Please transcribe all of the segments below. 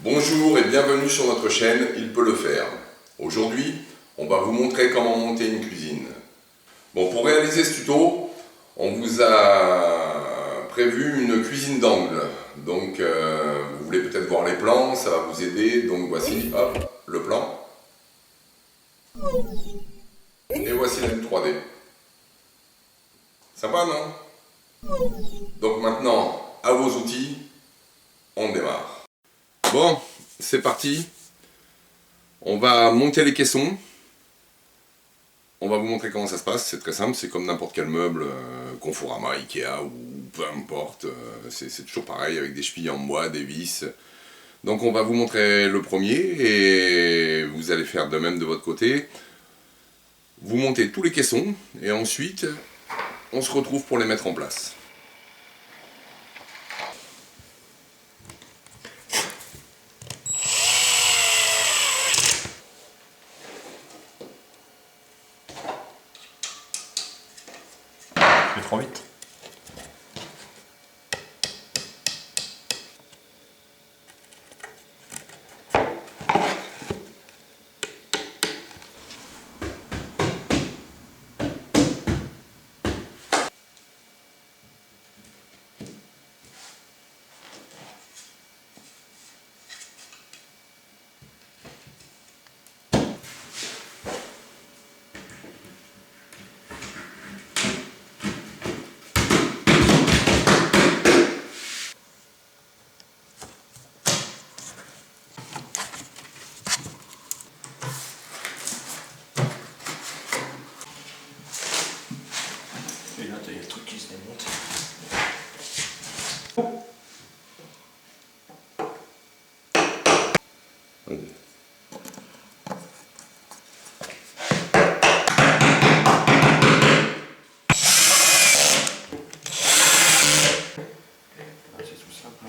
Bonjour et bienvenue sur notre chaîne Il peut le faire. Aujourd'hui, on va vous montrer comment monter une cuisine. Bon, pour réaliser ce tuto, on vous a prévu une cuisine d'angle. Donc, vous voulez peut-être voir les plans, ça va vous aider. Donc voici, hop, le plan. Et voici la vue 3D. Sympa, non? Donc maintenant, à vos outils, on démarre. Bon, c'est parti. On va monter les caissons. On va vous montrer comment ça se passe, c'est très simple, c'est comme n'importe quel meuble, Conforama, Ikea ou peu importe, c'est toujours pareil avec des chevilles en bois, des vis. Donc on va vous montrer le premier et vous allez faire de même de votre côté. Vous montez tous les caissons et ensuite on se retrouve pour les mettre en place. Trop vite. Et là, il y a le truc qui se démonte. C'est tout simple.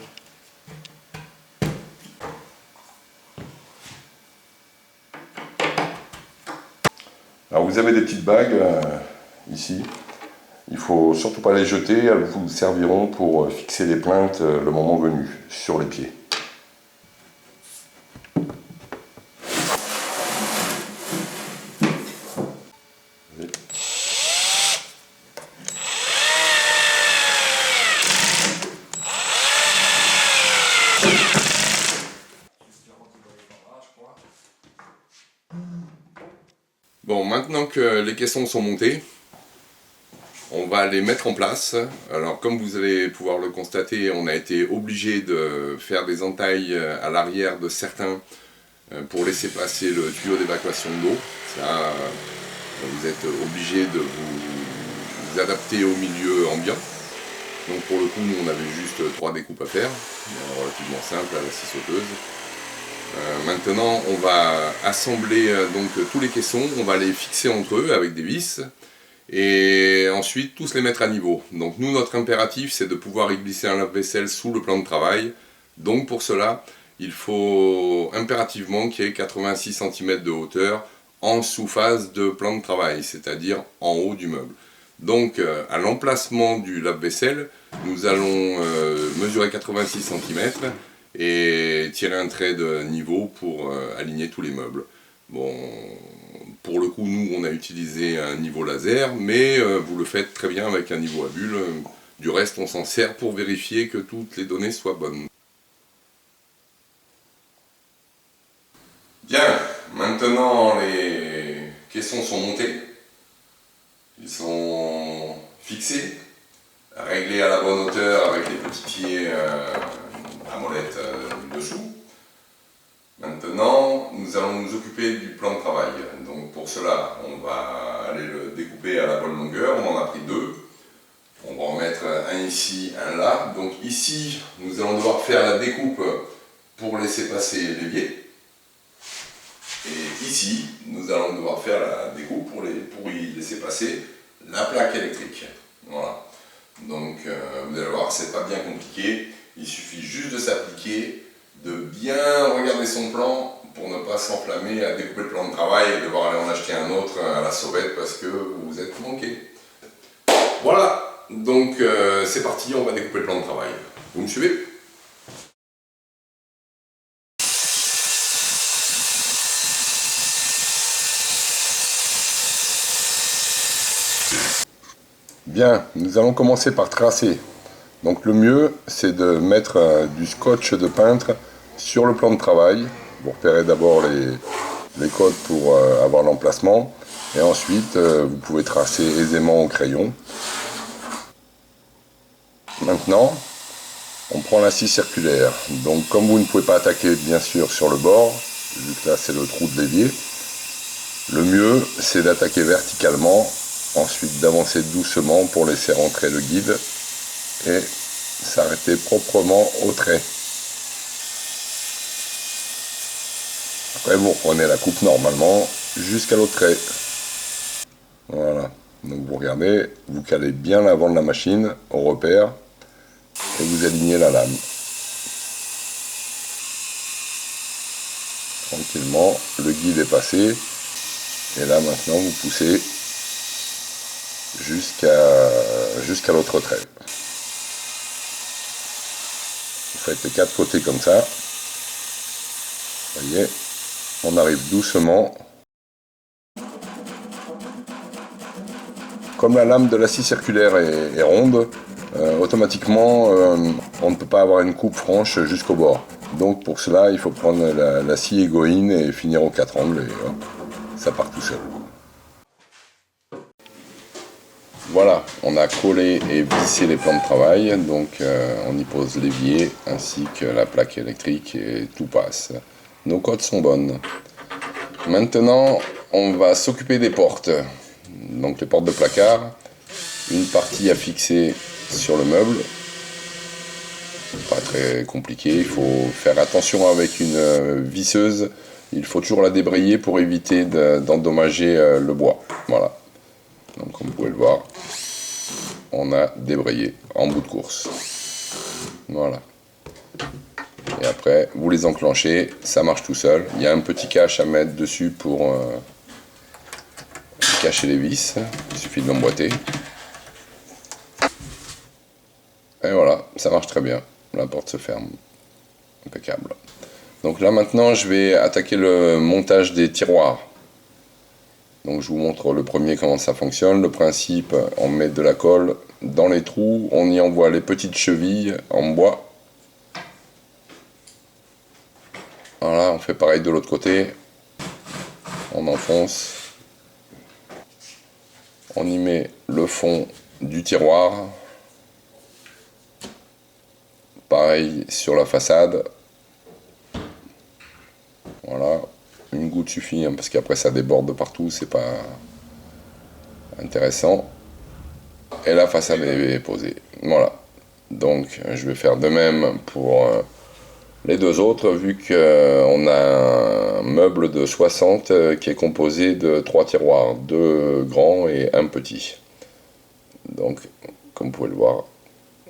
Alors vous avez des petites bagues ici. Il ne faut surtout pas les jeter, elles vous serviront pour fixer les plaintes le moment venu, sur les pieds. Bon, maintenant que les caissons sont montés, on va les mettre en place. Alors comme vous allez pouvoir le constater, on a été obligé de faire des entailles à l'arrière de certains pour laisser passer le tuyau d'évacuation d'eau. Ça, vous êtes obligé de vous adapter au milieu ambiant. Donc pour le coup, nous on avait juste 3 découpes à faire, relativement simple à la scie sauteuse. Maintenant, on va assembler donc tous les caissons, on va les fixer entre eux avec des vis et ensuite tous les mettre à niveau. Donc nous, notre impératif, c'est de pouvoir y glisser un lave-vaisselle sous le plan de travail. Donc pour cela, il faut impérativement qu'il y ait 86 cm de hauteur en sous-phase de plan de travail, c'est-à-dire en haut du meuble. Donc à l'emplacement du lave-vaisselle, nous allons mesurer 86 cm et tirer un trait de niveau pour aligner tous les meubles. Bon, pour le coup, nous, on a utilisé un niveau laser, mais vous le faites très bien avec un niveau à bulle. Du reste, on s'en sert pour vérifier que toutes les données soient bonnes. Bien, maintenant les caissons sont montés. Ils sont fixés, réglés à la bonne hauteur avec les petits pieds à molette dessous. Maintenant, nous allons nous occuper du plan de travail. Donc pour cela, on va aller le découper à la bonne longueur. On en a pris 2. On va en mettre un ici, un là. Donc ici, nous allons devoir faire la découpe pour laisser passer l'évier. Et ici, nous allons devoir faire la découpe pour y laisser passer la plaque électrique. Voilà. Donc vous allez voir, c'est pas bien compliqué. Il suffit juste de s'appliquer, de bien regarder son plan pour ne pas s'enflammer à découper le plan de travail et devoir aller en acheter un autre à la sauvette parce que vous vous êtes manqué. Voilà, donc c'est parti, on va découper le plan de travail. Vous me suivez ? Bien, nous allons commencer par tracer. Donc le mieux, c'est de mettre du scotch de peintre sur le plan de travail. Vous repérez d'abord les codes pour avoir l'emplacement. Et ensuite, vous pouvez tracer aisément au crayon. Maintenant, on prend la scie circulaire. Donc comme vous ne pouvez pas attaquer bien sûr sur le bord, vu que là c'est le trou de l'évier, le mieux c'est d'attaquer verticalement, ensuite d'avancer doucement pour laisser rentrer le guide et s'arrêter proprement au trait. Après vous reprenez la coupe normalement jusqu'à l'autre trait. Voilà, donc vous regardez, vous calez bien l'avant de la machine au repère et vous alignez la lame. Tranquillement, le guide est passé et là maintenant vous poussez jusqu'à l'autre trait. Vous faites les 4 côtés comme ça. Vous voyez, on arrive doucement. Comme la lame de la scie circulaire est ronde, automatiquement on ne peut pas avoir une coupe franche jusqu'au bord. Donc pour cela il faut prendre la scie égoïne et finir aux 4 angles et hop, ça part tout seul. Voilà, on a collé et vissé les plans de travail, donc on y pose l'évier ainsi que la plaque électrique et tout passe. Nos codes sont bonnes. Maintenant on va s'occuper des portes. Donc les portes de placard, une partie à fixer sur le meuble, pas très compliqué, il faut faire attention avec une visseuse, il faut toujours la débrayer pour éviter d'endommager le bois. Voilà, donc comme vous pouvez le voir, on a débrayé en bout de course. Voilà. Et après, vous les enclenchez, ça marche tout seul. Il y a un petit cache à mettre dessus pour cacher les vis, il suffit de l'emboîter. Et voilà, ça marche très bien. La porte se ferme. Impeccable. Donc là maintenant, je vais attaquer le montage des tiroirs. Donc je vous montre le premier comment ça fonctionne. Le principe, on met de la colle dans les trous, on y envoie les petites chevilles en bois. Voilà, on fait pareil de l'autre côté. On enfonce. On y met le fond du tiroir. Pareil sur la façade. Voilà, une goutte suffit hein, parce qu'après ça déborde de partout, c'est pas intéressant. Et la façade est posée. Voilà. Donc je vais faire de même pour les deux autres, vu qu'on a un meuble de 60 qui est composé de 3 tiroirs, 2 grands et un petit. Donc, comme vous pouvez le voir,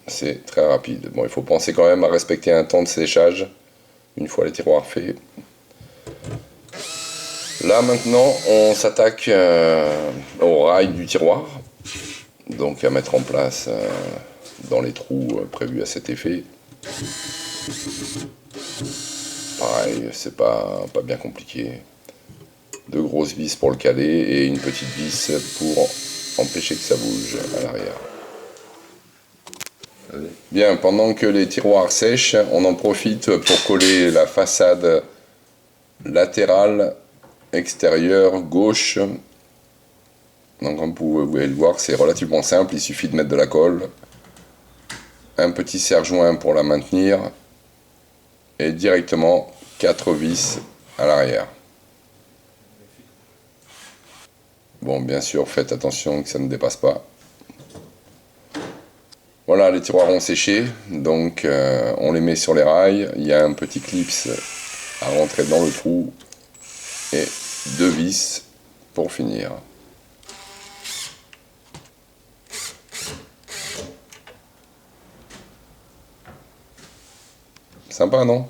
c'est très rapide. Bon, il faut penser quand même à respecter un temps de séchage une fois les tiroirs faits. Là maintenant, on s'attaque au rail du tiroir, donc à mettre en place dans les trous prévus à cet effet. Pareil, c'est pas bien compliqué. 2 grosses vis pour le caler et une petite vis pour empêcher que ça bouge à l'arrière. Bien, pendant que les tiroirs sèchent, on en profite pour coller la façade latérale extérieure gauche. Donc comme vous pouvez le voir, c'est relativement simple, il suffit de mettre de la colle, un petit serre-joint pour la maintenir et directement 4 vis à l'arrière. Bon, bien sûr, faites attention que ça ne dépasse pas. Voilà, les tiroirs ont séché, donc on les met sur les rails. Il y a un petit clips à rentrer dans le trou et 2 vis pour finir. Sympa, non?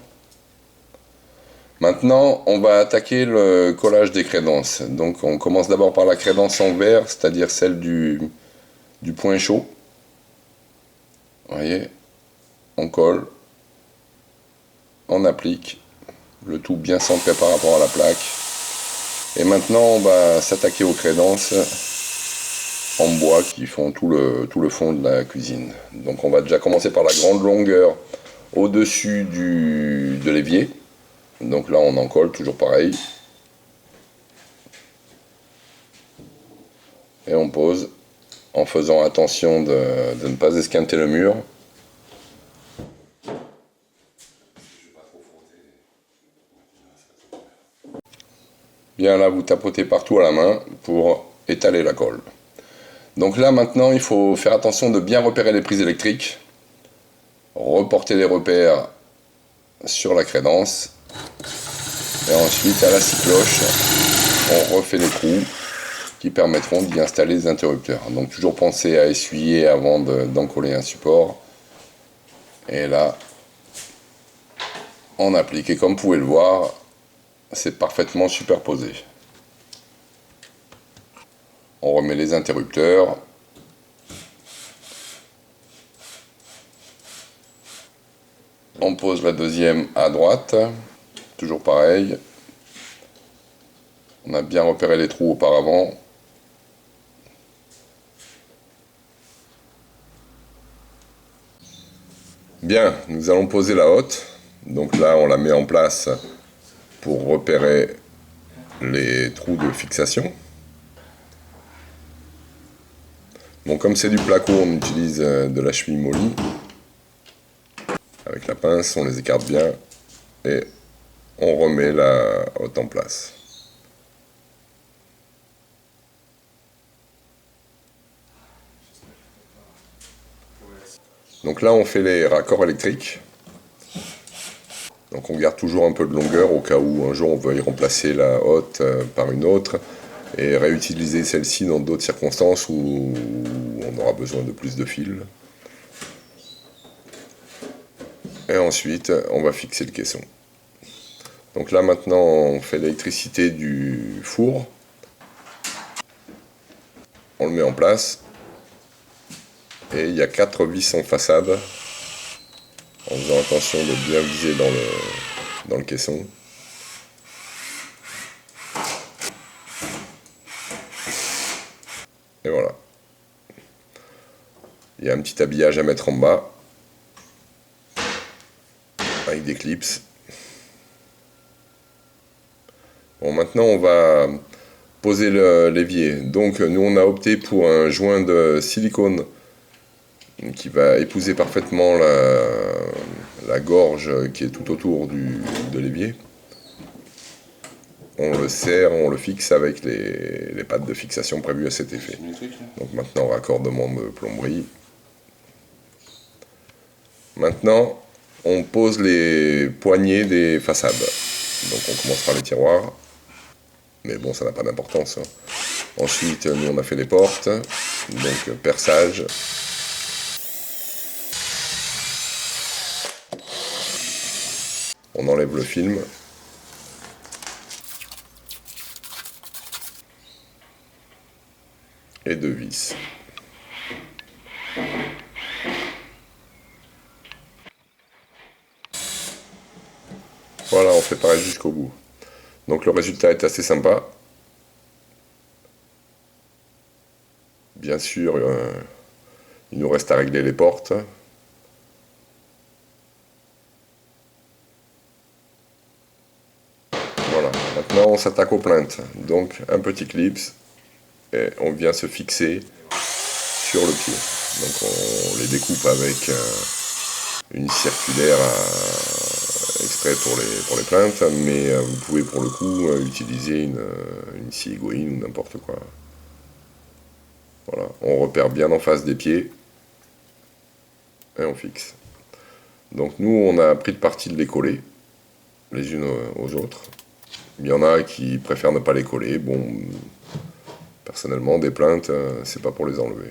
Maintenant, on va attaquer le collage des crédences. Donc on commence d'abord par la crédence en verre, c'est-à-dire celle du point chaud. Vous voyez, on colle, on applique, le tout bien centré par rapport à la plaque. Et maintenant, on va s'attaquer aux crédences en bois qui font tout le fond de la cuisine. Donc on va déjà commencer par la grande longueur au-dessus de l'évier. Donc là on en colle, toujours pareil. Et on pose en faisant attention de ne pas esquinter le mur. Bien là, vous tapotez partout à la main pour étaler la colle. Donc là maintenant, il faut faire attention de bien repérer les prises électriques, reporter les repères sur la crédence, et ensuite à la scie cloche, on refait les trous qui permettront d'y installer les interrupteurs. Donc toujours penser à essuyer avant d'en coller un support. Et là, on applique. Et comme vous pouvez le voir, c'est parfaitement superposé. On remet les interrupteurs. On pose la deuxième à droite. Toujours pareil. On a bien repéré les trous auparavant. Bien, nous allons poser la hotte. Donc là, on la met en place pour repérer les trous de fixation. Bon, comme c'est du placo, on utilise de la cheville mollie. Avec la pince, on les écarte bien et on remet la hotte en place. Donc là, on fait les raccords électriques. Donc on garde toujours un peu de longueur au cas où un jour on veuille remplacer la hotte par une autre et réutiliser celle-ci dans d'autres circonstances où on aura besoin de plus de fil. Et ensuite, on va fixer le caisson. Donc là maintenant, on fait l'électricité du four. On le met en place. Et il y a 4 vis en façade, en faisant attention de bien viser dans le caisson. Et voilà. Il y a un petit habillage à mettre en bas, avec des clips. Bon, maintenant on va poser l'évier. Donc nous on a opté pour un joint de silicone qui va épouser parfaitement la gorge qui est tout autour de l'évier. On le serre, on le fixe avec les pattes de fixation prévues à cet effet. Donc maintenant, raccordement de plomberie. Maintenant, on pose les poignées des façades. Donc on commence par les tiroirs. Mais bon, ça n'a pas d'importance. Ensuite, nous on a fait les portes. Donc perçage. On enlève le film. Et 2 vis. Voilà, on fait pareil jusqu'au bout. Donc le résultat est assez sympa. Bien sûr, il nous reste à régler les portes. Voilà, maintenant on s'attaque aux plaintes. Donc un petit clips et on vient se fixer sur le pied. Donc on les découpe avec une circulaire exprès pour les plaintes, mais vous pouvez pour le coup utiliser une scie Egoin ou n'importe quoi. Voilà, on repère bien en face des pieds et on fixe. Donc nous on a pris le parti de les coller les unes aux autres. Il y en a qui préfèrent ne pas les coller. Bon, personnellement, des plaintes, c'est pas pour les enlever.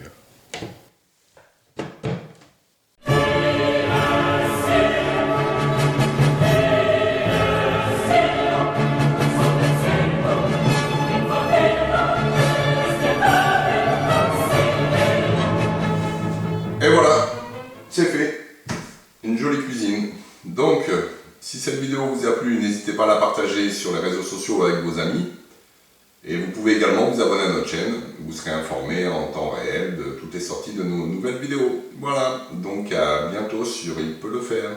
Et voilà, c'est fait. Une jolie cuisine. Donc, si cette vidéo vous a plu, n'hésitez pas à la partager sur les réseaux sociaux avec vos amis. Et vous pouvez également vous abonner à notre chaîne, vous serez informé en temps réel de toutes les sorties de nos nouvelles vidéos. Voilà, donc à bientôt sur Il peut le faire.